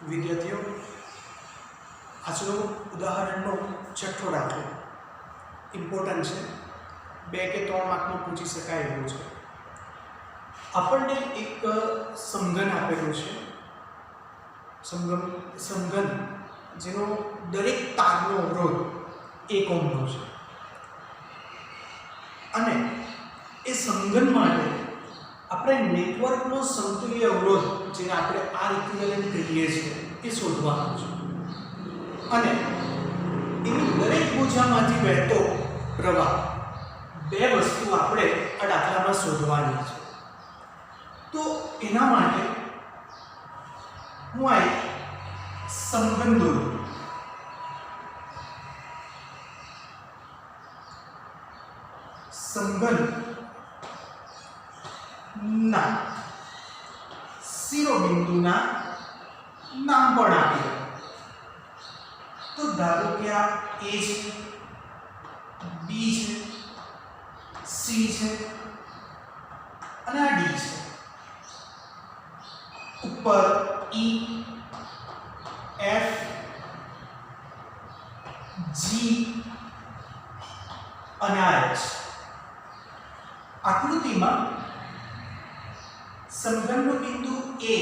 વિદ્યાર્થીઓ, આજનો ઉદાહરણનો છઠ્ઠો દાખલો ઇમ્પોર્ટન્ટ છે. 2 કે 3 માર્કમાં પૂછી શકાય એવું છે. આપણને એક સમઘન આપેલું છે. સમઘન જેનો દરેક તારનો અવરોધ 1 ઓહ્મનો છે અને એ સમઘન માટે આપણે નેટવર્કનો સમતુલ્ય અવરોધ જેને આપણે R ઇક્વિવેલન્ટ કહીએ છીએ એ શોધવાનો છે અને એની દરેક ભુજામાંથી વહેતો પ્રવાહ 2 વસ્તુ આપણે આ દાખલામાં શોધવાની છે. તો એના માટે હું આ સમઘન દોરું. સમઘન ના શિરોબિંદુના નામ પણ આપી દો. તો ધારો કે આ A છે, B છે, C છે અને આ D છે. ઉપર E, F, G અને H. આકૃતિમાં સમઘનનો બિંદુ A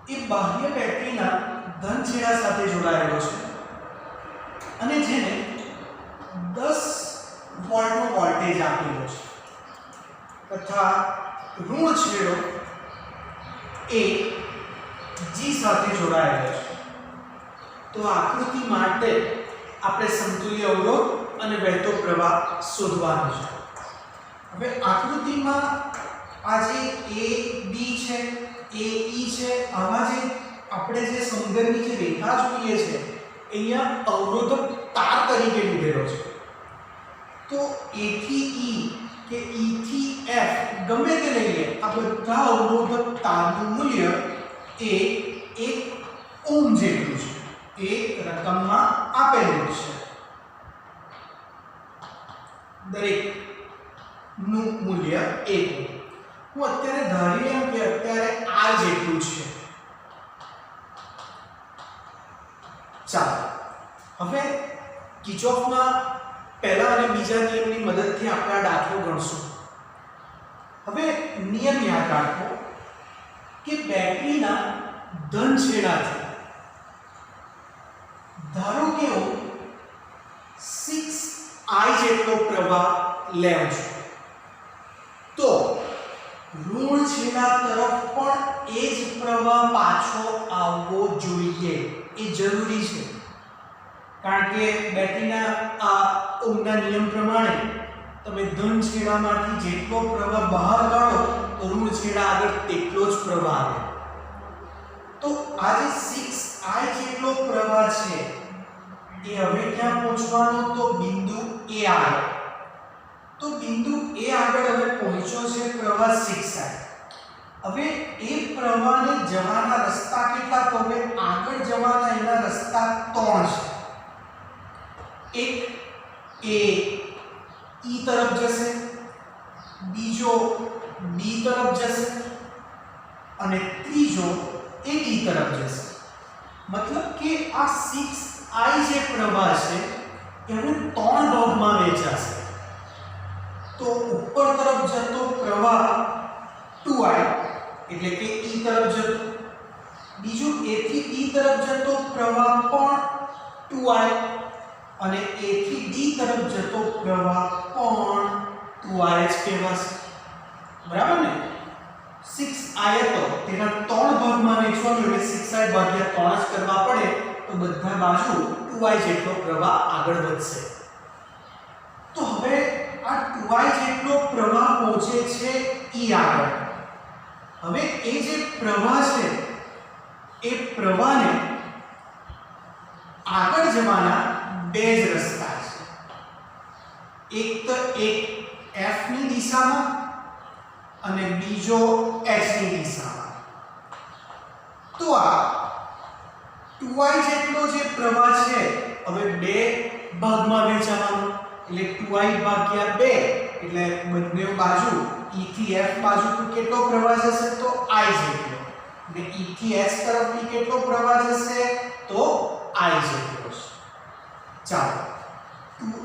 એ બાહ્ય બેટરીના ધન છેડા સાથે જોડાયેલો છે અને જેને 10 વોલ્ટનો વોલ્ટેજ આપેલો છે તથા ઋણ છેડો એ G સાથે જોડાયેલો છે. તો આકૃતિ માટે આપણે સમતુલ્ય અવરોધ અને વહેતો પ્રવાહ શોધવાનો છે. હવે આકૃતિમાં આ જે A B છે, A E છે, આવા જે આપણે જે સમઘનની જે રેખા જોઈએ છે અહીંયા અવરોધક તાર તરીકે લીધેલો છે. તો A થી E કે E થી F ગમે તે લઈએ, આ બધા અવરોધક તારનું મૂલ્ય એ 1 ઓહ્મ જેટલું છે. એ રકમમાં આપેલું છે. દરેક નું મૂલ્ય 1 ઓહ્મ. હું અત્યારે ધારી લઉં કે અત્યારે R જેટલું છે. ચાલો હવે કિર્ચોફના પહેલા અને બીજા નિયમની મદદથી આપણે આ દાખલો ગણશું. હવે નિયમ યાદ રાખો કે બેટરીના ધન છેડાથી ધારો કે હું 6I જેટલો પ્રવાહ લેઉં છું તો ઋણ છેડા તરફ પણ એ જ પ્રવાહ પાછો આવવો જોઈએ. એ જરૂરી છે કારણ કે બેટરીના આ ઓહ્મના નિયમ પ્રમાણે તમે ધન છેડામાંથી જેટલો પ્રવાહ બહાર કાઢો તો ઋણ છેડા આગળ તેટલો જ પ્રવાહ આવે. તો આ જે 6I જેટલો પ્રવાહ છે એ હવે ક્યાં પહોંચવાનો? તો બિંદુ A આગળ. તો બિંદુ A આગળ હવે પહોંચ્યો છે પ્રવાહ 6I. હવે એ પ્રવાહને જવાના રસ્તા કેટલા? તો હવે આગળ જવાના એના રસ્તા 3 છે. એક એ E તરફ જશે, બીજો B તરફ જશે અને ત્રીજો એ D તરફ જશે. મતલબ કે આ 6I જે પ્રવાહ છે એ હવે 3 ભાગમાં વહેંચાશે. તો ઉપર તરફ જતો પ્રવાહ 2I એટલે કે E તરફ જતો, બીજું A થી B તરફ જતો પ્રવાહ પણ 2I અને A થી D તરફ જતો પ્રવાહ પણ 2I જ કહેવાશે. બરાબર ને? 6I હતો તેના 3 ભાગમાં વહેંચવાનું એટલે 6I ભાગ્યા 3 જ કરવા પડે તો બધા બાજુ 2I જેટલો પ્રવાહ આગળ વધશે. તો હવે આ 2I જેટલો પ્રવાહ પહોંચે છે E આગળ. હવે એ જે પ્રવાહ છે એ પ્રવાહને આગળ જવાના 2 જ રસ્તા છે. એક તો એક F ની દિશામાં અને બીજો H ની દિશામાં. તો આ 2I જેટલો જે પ્રવાહ છે હવે 2 ભાગમાં વહેંચાવાનો એટલે 2I ભાગ્યા 2 એટલે બંને બાજુ E થી F બાજુ કેટલો પ્રવાહ જશે? તો I જેટલો. એટલે E થી H તરફથી કેટલો પ્રવાહ જશે તો I જેટલો છે. ચાલો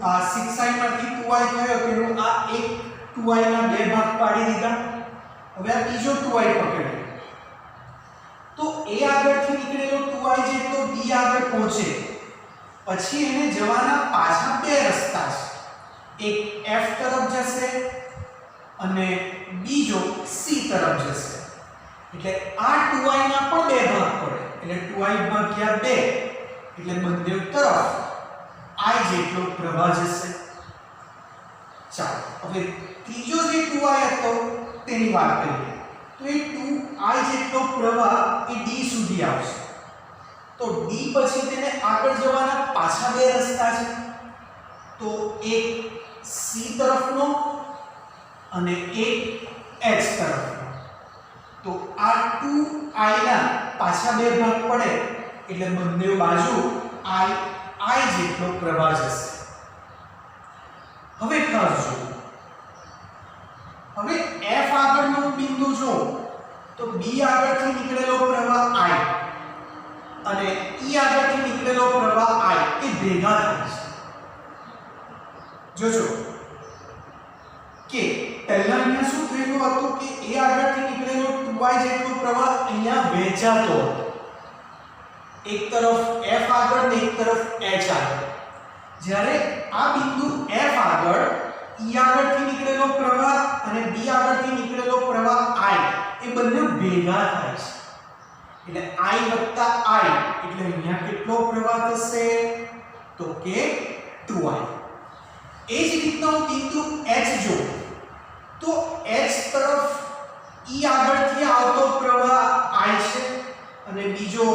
આ 6I માંથી 2I થયો તેનો આ એક 2I ના બે ભાગ પાડી દીધા. હવે આ બીજો 2I પકડીએ તો A આગળથી નીકળેલો 2I જેટલો B આગળ પહોંચે પછી એને જવાના પાછા બે રસ્તા છે. એક F તરફ જશે અને બીજો C તરફ જશે. એટલે આ 2I ના પણ બે ભાગ પડે એટલે 2I ભાગ્યા 2 એટલે બંને તરફ I જેટલો પ્રવાહ જશે. ચાલો હવે ત્રીજો જે 2I હતો તેની વાત કરીએ તો એ 2I જેટલો પ્રવાહ એ D સુધી આવશે. તો D પછી તેને આગળ જવાના પાછા બે રસ્તા છે. તો એક C તરફનો અને એક H તરફનો. તો આ 2I ના પાછા બે ભાગ પડે એટલે બંને બાજુ I જેટલો પ્રવાહ જશે. હવે ખાસ જુઓ હવે F આગળનો બિંદુ જો તો B આગળથી નીકળેલો પ્રવાહ I અને E આગળથી નીકળેલો પ્રવાહ I એ ભેગા થાય છે. જોજો કે પહેલા અહીંયા શું થયેલું હતું કે A આગળથી નીકળેલો 2I જેટલો પ્રવાહ અહીંયા વહેંચાતો હતો. એક તરફ F આગળ ને એક તરફ H આગળ. જ્યારે આ બિંદુ F આગળ E આગળથી નીકળેલો પ્રવાહ અને B આગળથી નીકળેલો પ્રવાહ I એ બંને ભેગા થાય છે. એટલે I વત્તા I એટલે અહીંયા કેટલો પ્રવાહ થશે તો કે 2I. એ જ રીતના બિંદુ H જો તો H તરફ E આગળથી આવતો પ્રવાહ I છે અને બીજો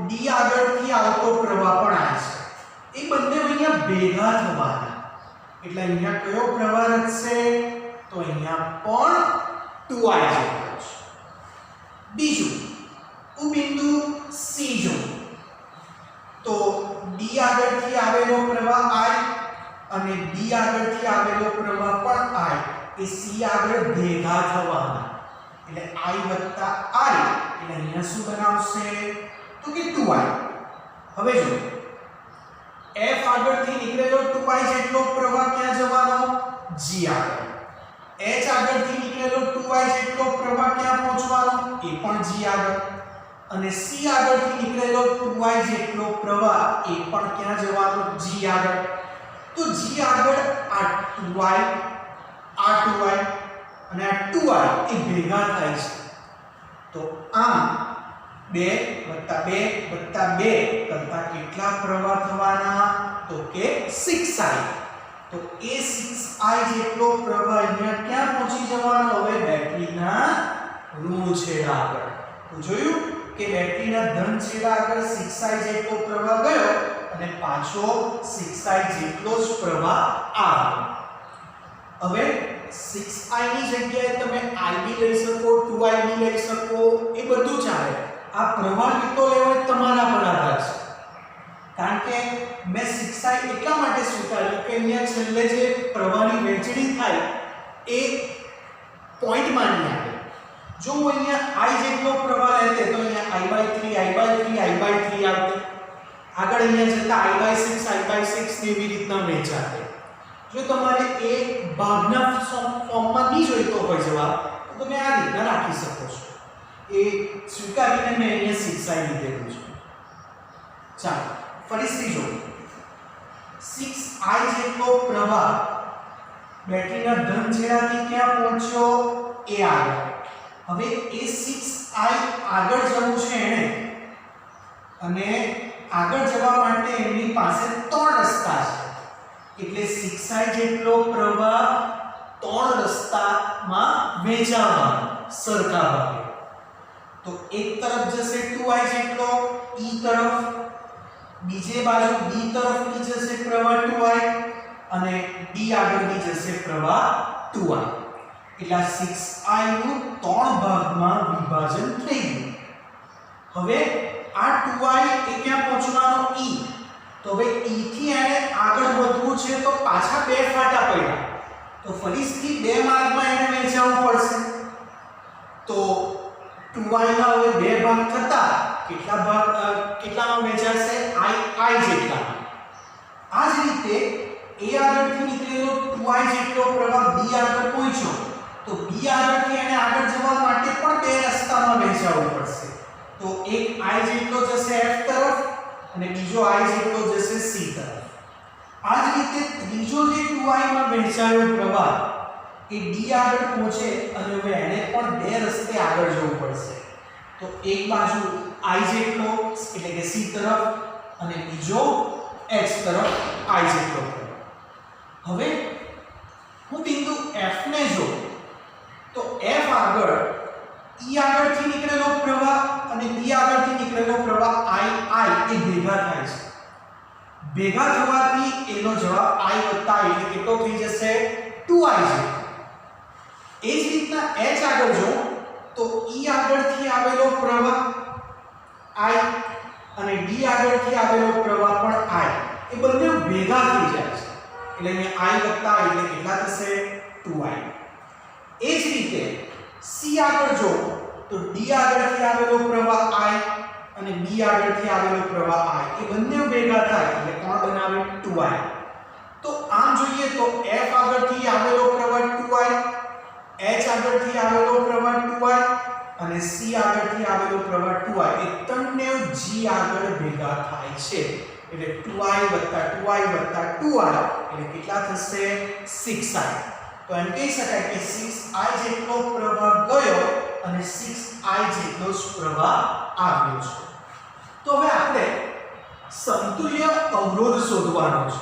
D આગળથી આવતો પ્રવાહ પણ I છે. એ બંને અહીંયા ભેગા થવાના એટલે અહીંયા કયો પ્રવાહ રચશે તો અહીંયા પણ 2I જેટલો છે. બીજું બિંદુ C જો તો D આગળથી આવેલો પ્રવાહ I અને B આગળથી આવેલો પ્રવાહ પણ I એ C આગળ ભેગા થવાના એટલે I વત્તા I એટલે અહીંયા શું બનાવશે તો કે 2I. હવે જો F આગળથી નીકળેલો 2I જેટલો પ્રવાહ ક્યાં જવાનો G આગળ. H આગળથી નીકળેલો 2I જેટલો પ્રવાહ ક્યાં પહોંચવાનો એ પણ G આગળ. અને C આગળથી નીકળેલો 2I જેટલો પ્રવાહ એ પણ ક્યાં જવાનો G આગળ. તો G આગળ આ 2I અને આ 2I એ ભેગા થાય છે. તો આમ 2 + 2 + 2 કરતા કેટલા પ્રવાહ થવાના તો કે 6I. તો એ 6I જેટલો પ્રવાહ અહીંયા ક્યાં પહોંચી જવાનો હવે બેટરીના ઋણ છેડા આગળ. તો જોયું કે બેટરીના ધન છેડા આગળ 6I જેટલો પ્રવાહ ગયો અને પાછો 6I જેટલો જ પ્રવાહ આવ્યો. હવે 6I ની જગ્યાએ તમે IB લઈ શકો 2IB લઈ શકો એ બધું ચાલે. આ પ્રવાહ કેટલો લેવો એ તમારા પર આધાર છે. કારણ કે મેં 6I એટલા માટે સ્વીકાર્યું કે અહીંયા છેલ્લે જે પ્રવાહની વહેંચણી થાય એ પોઈન્ટ માની આવે. જો હું અહીંયા I જેટલો પ્રવાહ લેતે તો અહીંયા I/3 આવતે. આગળ અહીંયા જતા I/6 એવી રીતના વહેંચાતે. જો તમારે એ ભાગના ફોર્મમાં નહીં જોઈતો હોય જવાબ તો તમે આ રીતના રાખી શકો છો. એ સ્વીકારીને મેં અહીંયા 6I લીધેલું છે. ચાલો ફરીથી જો 6I જેટલો પ્રવાહ બેટરીના ધન છેડાથી ક્યાં પહોંચ્યો એ આગળ. હવે એ 6I આગળ જવું છે એને અને આગળ જવા માટે એમની પાસે 3 રસ્તા છે. એટલે 6I જેટલો પ્રવાહ 3 રસ્તામાં વહેંચાવાનો સરખા ભાગે. તો એક તરફ જશે 2I જેટલો E તરફ, બીજે બાજુ B તરફથી જશે પ્રવાહ 2I અને D આગળથી જશે પ્રવાહ 2I. એટલે 6I નું 3 ભાગમાં વિભાજન થઈ ગયું. હવે આ 2I એ ક્યાં પહોંચવાનો E. તો હવે E થી એને આગળ વધવું છે તો પાછા બે ફાટા પડ્યા. તો ફરીથી બે માર્ગમાં એને વહેંચવું પડશે. તો 2i ના હવે બે ભાગ થતા કેટલામાં વહેંચાશે i જેટલામાં. આ જ રીતે a આગળથી નીકળેલો 2i જેટલો પ્રવાહ b આગળ પહોંચ્યો તો b આગળથી એને આગળ જવા માટે પણ બે રસ્તામાં વહેંચાવવું પડશે. તો એક i જેટલો જશે f તરફ અને બીજો i જેટલો જશે c તરફ. આ જ રીતે ત્રીજો જે 2i માં વહેંચાયેલો પ્રવાહ એ d આગળ પહોંચે અને હવે એને પણ બે રસ્તે આગળ જવું પડશે. તો એક બાજુ i જેટલો એટલે કે c તરફ અને બીજો h તરફ i જેટલો. હવે હું બિંદુ f ને જો તો f આગળ e આગળથી નીકળેલો પ્રવાહ અને b આગળથી નીકળેલો પ્રવાહ i એ ભેગા થાય છે. ભેગા થવાથી એનો જવાબ i એટલે કેટલો થઈ જશે 2i જેટલો. એ જ રીતના h આગળ જો તો e આગળથી આવેલો પ્રવાહ i અને d આગળથી આવેલો પ્રવાહ પણ i એ બંને ભેગા થઈ જાય છે એટલે અહીંયા i એટલે કેટલા થશે 2i. એ જ રીતે c આગળ જો તો d આગળથી આવેલો પ્રવાહ i અને b આગળથી આવેલો પ્રવાહ i એ બંને ભેગા થાય એટલે કોણ બનાવે 2i. તો આમ જોઈએ તો f આગળથી આવેલો પ્રવાહ 2i, h આગળથી આવેલો પ્રવાહ 2i અને c આગળથી આવેલો પ્રવાહ 2i એ ત્રણને g આગળ ભેગા થાય છે એટલે 2i + 2i + 2i એટલે કેટલા થશે 6i. તો એમ કહી શકાય કે 6i જેટલો પ્રવાહ ગયો અને 6i જેટલો જ પ્રવાહ આવ્યો છે. તો હવે આપણે સમતુલ્ય અવરોધ શોધવાનો છે.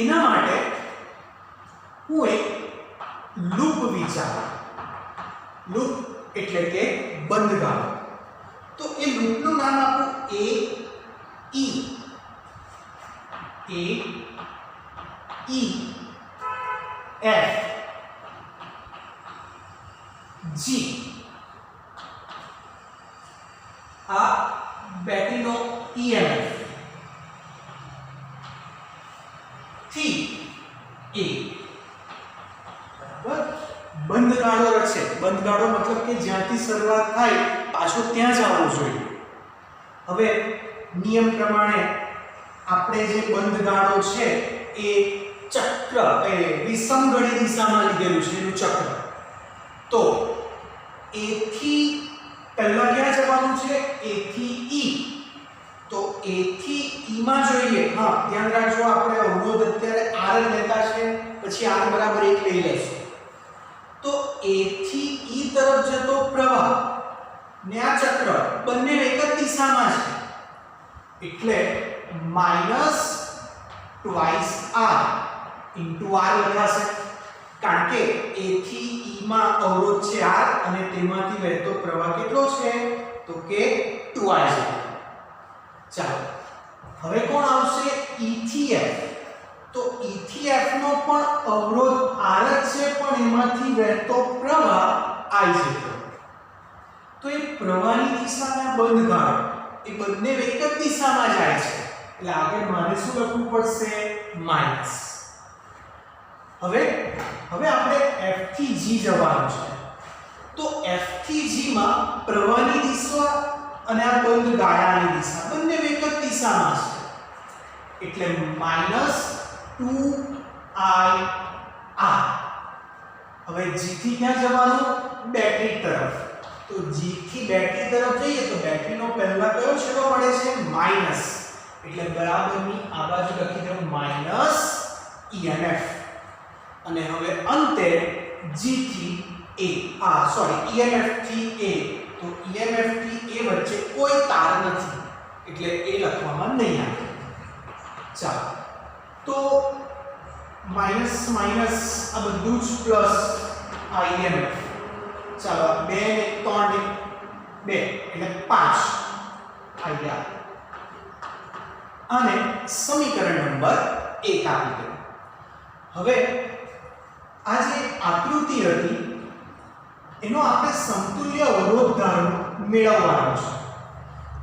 એના માટે હું એક લૂપ વિચારું. લૂપ એટલે કે બંધગાળો. તો એ લૂપનું નામ આપું a e f g. આ બેટરીનો EMF થી a બંધગાળો રચે. બંધગાળો મતલબ કે જ્યાંથી શરૂઆત થાય પાછો ત્યાં જ આવવું જોઈએ. હવે નિયમ પ્રમાણે આપણે જે બંધગાળો છે એ ચક્ર એ વિષમઘડી દિશામાં લીધેલું છે એનું ચક્ર. તો a થી પહેલા ક્યાં જવાનું છે a થી e. તો a થી e માં જોઈએ. હા ધ્યાન રાખજો આપણે અવરોધ અત્યારે r લેતા છે પછી r = 1 લઈ લઈશું. તો a થી e તરફ જતો પ્રવાહ ને આ ચક્ર બંને એક જ દિશામાં છે એટલે -2r લખાશે. કારણ કે a થી e માં અવરોધ છે r અને તેમાંથી વહેતો પ્રવાહ કેટલો છે તો કે 2i છે. ચાલો હવે કોણ આવશે e થી f. તો e થી f નો પણ અવરોધ r જ છે પણ એમાંથી વહેતો પ્રવાહ i છે. તો એ પ્રવાહની દિશાના બંધગાળો એ બંને એક જ દિશામાં જાય છે એટલે આગળ મારે શું લખવું પડશે માઈનસ. હવે આપણે f થી g જવાનું છે. તો f થી g માં પ્રવાહની દિશા અને આ બંધગાળાની દિશા બંને એક જ દિશામાં છે એટલે -2ir. હવે g થી ક્યાં જવાનું બેટરી તરફ. તો g થી બેટરી તરફ જઈએ તો બેટરીનો પહેલા કયો છેડો મળે છે માઈનસ એટલે બરાબરની આ બાજુ લખી દઉં -emf. અને હવે અંતે g થી a emf થી a. તો emf થી a વચ્ચે કોઈ તાર નથી એટલે a લખવામાં નહીં આવે. ચાલો તો માઈનસ માઈનસ આ બધું જ પ્લસ આ emf. ચાલો 2 ને 3 ને 2 એટલે 5 આઈડિયા અને સમીકરણ નંબર 1 આપી દો. હવે આ જે આકૃતિ હતી એનો આપણે સમતુલ્ય અવરોધ ધારો મેળવવાનો છે.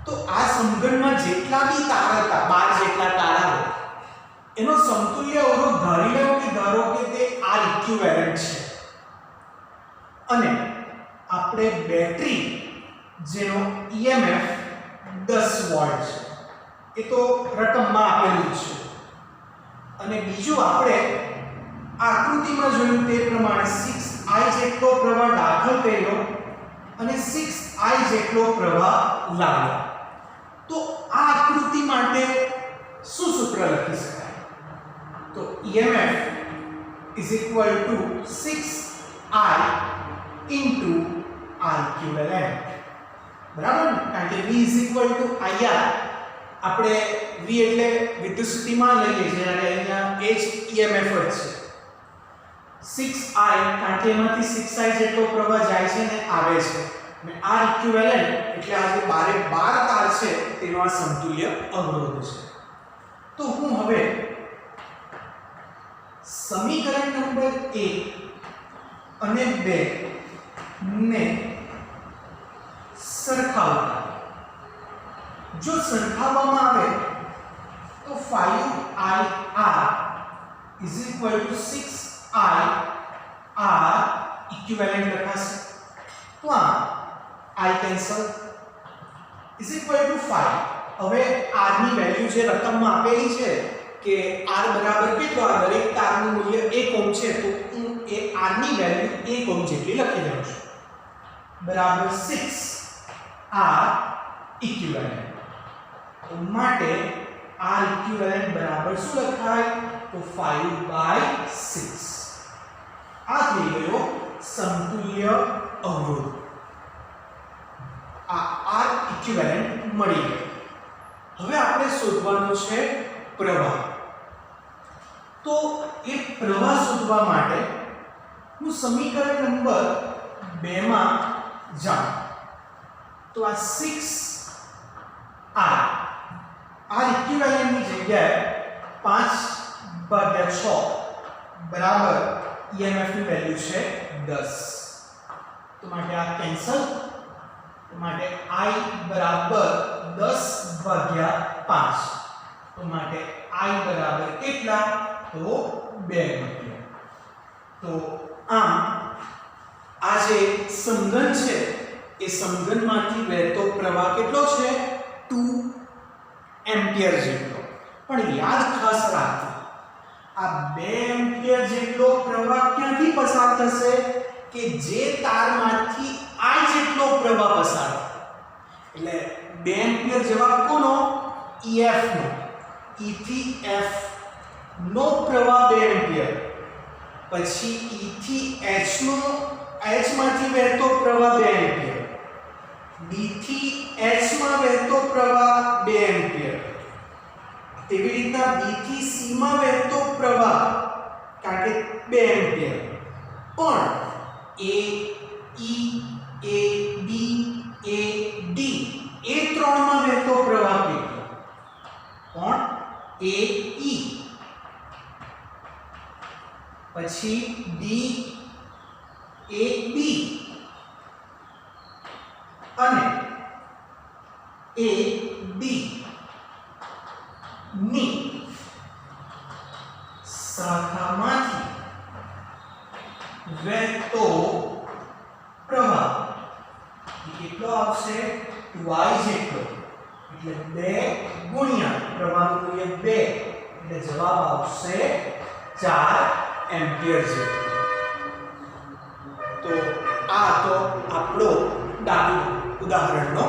તો આ સમઘનમાં જેટલા બી તાર હતા 12 જેટલા તારા એનો સમતુલ્ય અવરોધ ધારી લો કે ધારો કે તે R ઇક્વિવેલન્ટ છે અને આપણે બેટરી જેનો EMF 10 વોલ્ટ છે, એ તો રકમમાં આપેલું છે. અને બીજું આપણે આકૃતિમાં જોયું તે પ્રમાણે 6I જેટલો પ્રવાહ દાખલ કર્યો અને 6I જેટલો પ્રવાહ લાવ્યો. તો આ આકૃતિ માટે શું સૂત્ર લખી શકાય? તો EMF is equal to 6I into R equivalent. બરાબર ને? કારણ કે V is equal to IR. આપણે V એટલે વિદ્યુત સ્થિતિમાન લઈએ છીએ અને અહીંયા H EMF જ છે. 6I કારણ કે એમાંથી 6I જેટલો પ્રવાહ જાય છે ને આવે છે. અને R equivalent એટલે આ જે 12 તાર છે તેનો આ સમતુલ્ય અવરોધ છે. તો હું હવે સમીકરણ નંબર 1 અને 2 ને સરખાવતા. જો સરખાવવામાં આવે તો 5IR is equal to 6IR equivalent લખાશે. તો આ I cancel is equal to 5. હવે R ની વેલ્યુ જે રકમમાં આપેલી છે કે R બરાબર કેટલો, આ દરેક તારનું મૂલ્ય 1 ઓહ્મ છે, તો હું એ R ની વેલ્યુ 1 ઓહ્મ જેટલી લખી દઉં છું, બરાબર 6R equivalent. તો માટે R equivalent બરાબર શું લખાય? તો 5/6. આ થઈ ગયો સમતુલ્ય અવરોધ. આ R equivalent મળી ગયો. હવે આપણે શોધવાનું છે પ્રવાહ. તો એ પ્રવાહ શોધવા માટે હું સમીકરણ નંબર 2 માં જાઉં. તો આ 6R equivalent ની જગ્યાએ 5/6 બરાબર EMF ની વેલ્યુ છે 10. તો માટે આ કેન્સલ. તો માટે I બરાબર 10/5. તો માટે I બરાબર કેટલા? તો 2 એમ્પિયર. તો આમ આ જે સમઘન છે એ સમઘનમાંથી વહેતો પ્રવાહ કેટલો છે? 2 એમ્પિયર જેટલો. પણ યાદ ખાસ રાખજો, આ 2 એમ્પિયર જેટલો પ્રવાહ ક્યાંથી પસાર થશે? કે જે તારમાંથી I જેટલો પ્રવાહ પસાર થાય. એટલે 2 એમ્પિયર જવાબ કોનો? EF નો. E થી F નો પ્રવાહ 2 એમ્પિયર. પછી E થી H નો H માંથી વહેતો પ્રવાહ 2 એમ્પિયર. D થી H માં વહેતો પ્રવાહ 2 એમ્પિયર. તેવી રીતના B થી C માં વહેતો પ્રવાહ કારણ કે 2 એમ્પિયર. પણ A E A B A D એ ત્રણમાં વહેતો પ્રવાહ કેટલો? પણ A E. પછી D A B અને A D ની શાખામાંથી વહેતો પ્રવાહ કેટલો આવશે? 2I જેટલો. એટલે 2 ગુણ્યા પ્રવાહનું મૂલ્ય 2 એટલે જવાબ આવશે 4 એમ્પિયર જેટલો. તો આ તો આપણો દાખલો ઉદાહરણનો